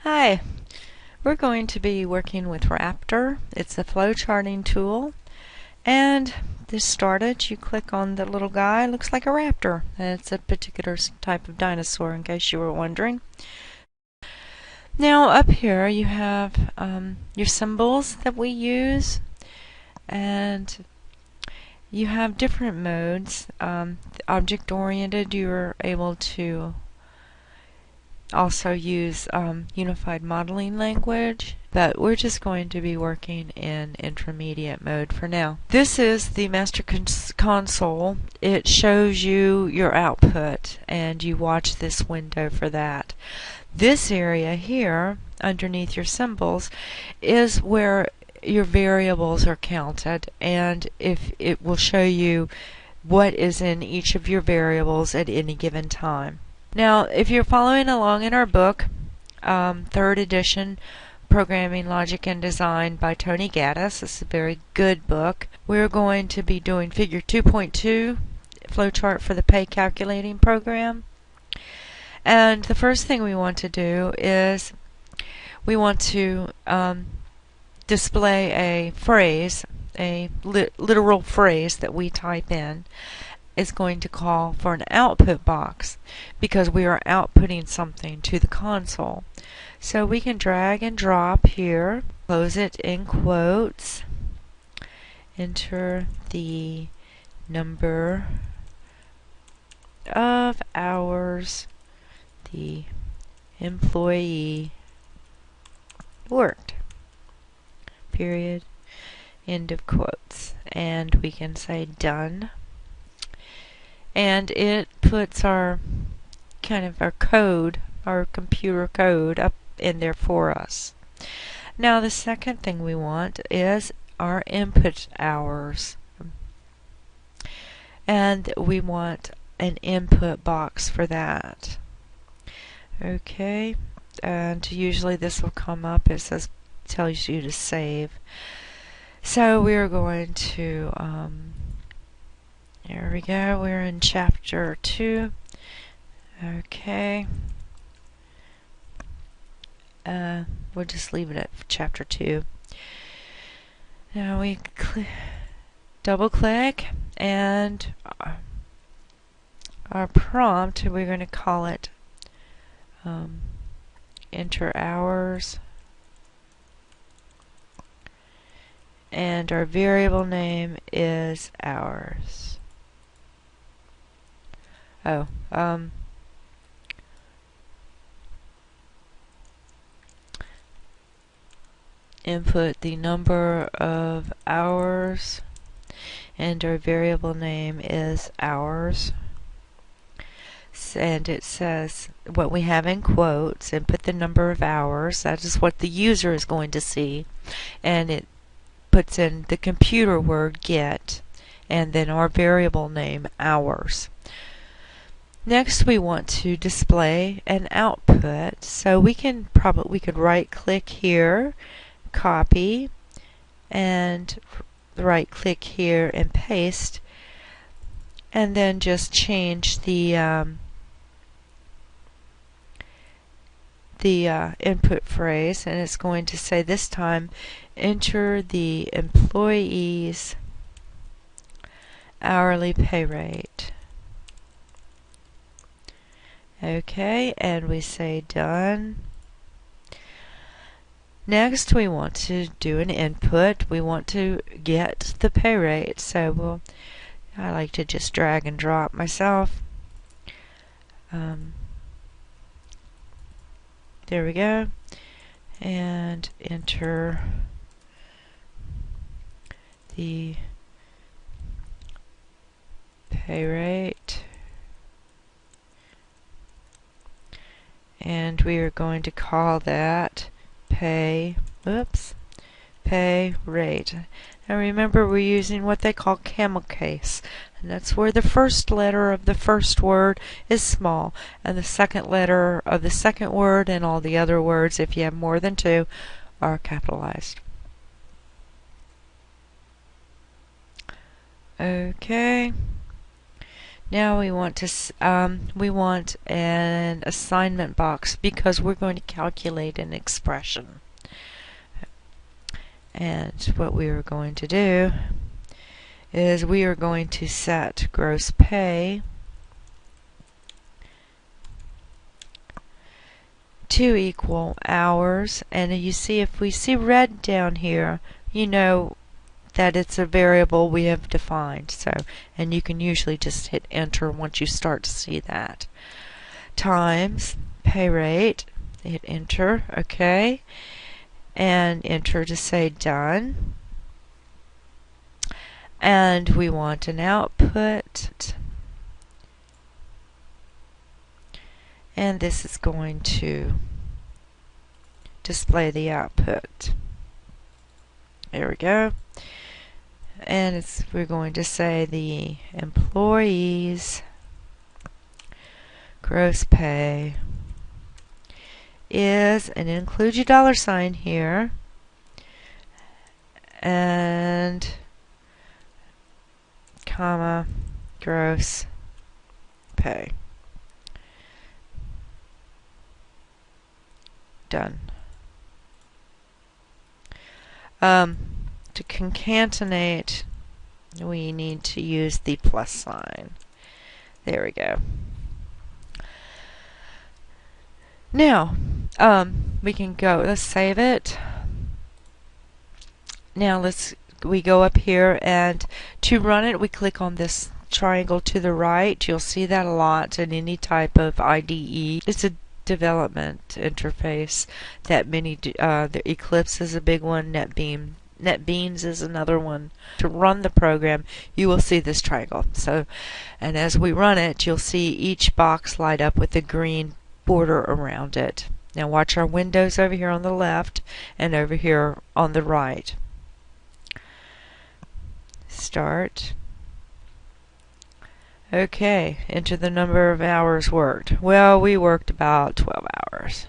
Hi, we're going to be working with Raptor. It's a flowcharting tool, and this started, you click on the little guy, looks like a raptor. It's a particular type of dinosaur, in case you were wondering. Now up here you have your symbols that we use, and you have different modes. Object-oriented, you're able to also use unified modeling language, but we're just going to be working in intermediate mode for now. This is the master console. It shows you your output, and you watch this window for that. This area here, underneath your symbols, is where your variables are counted, and if it will show you what is in each of your variables at any given time. Now, if you're following along in our book, third edition, Programming, Logic, and Design by Tony Gaddis, this is a very good book. We're going to be doing Figure 2.2, flowchart for the pay calculating program. And the first thing we want to do is we want to display a phrase, a literal phrase that we type in. Is going to call for an output box because we are outputting something to the console. So we can drag and drop here, close it in quotes, enter the number of hours the employee worked, period, end of quotes, and we can say done. And it puts our code, our computer code, up in there for us. Now the second thing we want is our input hours. And we want an input box for that. Okay, and usually this will come up. It says, tells you to save. So we're going to there we go, we're in chapter 2. Okay. We'll just leave it at chapter 2. Now we double click, and our prompt, we're going to call it enter hours, and our variable name is hours. Input the number of hours, and our variable name is hours. And it says what we have in quotes, input the number of hours. That is what the user is going to see, and it puts in the computer word get, and then our variable name hours. Next, we want to display an output, so we could right click here, copy, and right click here and paste, and then just change the input phrase, and it's going to say this time enter the employee's hourly pay rate. Okay, and we say done. Next, we want to do an input. We want to get the pay rate, so I like to just drag and drop myself. There we go, and enter the pay rate. And we are going to call that pay rate. Now remember, we're using what they call camel case, and that's where the first letter of the first word is small, and the second letter of the second word and all the other words, if you have more than two, are capitalized. Okay. Now we want an assignment box because we're going to calculate an expression. And what we are going to do is we are going to set gross pay to equal hours, and you see, if we see red down here, you know that it's a variable we have defined. So, and you can usually just hit enter once you start to see that. Times pay rate, hit enter, okay, and enter to say done. And we want an output, and this is going to display the output. There we go. And we're going to say the employees' gross pay is, and include your $sign here, and comma gross pay. Done. To concatenate, we need to use the plus sign. There we go. Now, we can go. Let's save it. Now we go up here, and to run it, we click on this triangle to the right. You'll see that a lot in any type of IDE. It's a development interface that the Eclipse is a big one, NetBeans is another one. To run the program, you will see this triangle. So, and as we run it, you'll see each box light up with a green border around it. Now watch our windows over here on the left and over here on the right. Start. Okay, enter the number of hours worked. Well, we worked about 12 hours.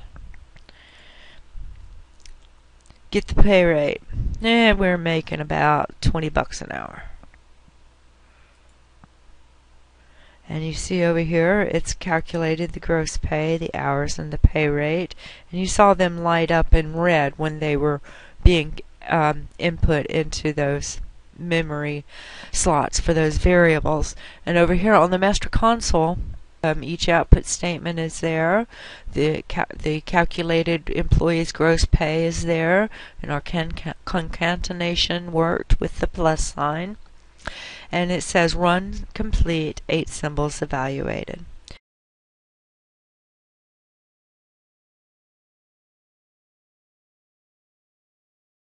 Get the pay rate. We're making about $20 an hour. And you see over here, it's calculated the gross pay, the hours, and the pay rate. And you saw them light up in red when they were being input into those memory slots for those variables. And over here on the master console, each output statement is there. The calculated employee's gross pay is there, and our concatenation worked with the plus sign. And it says run complete, 8 symbols evaluated.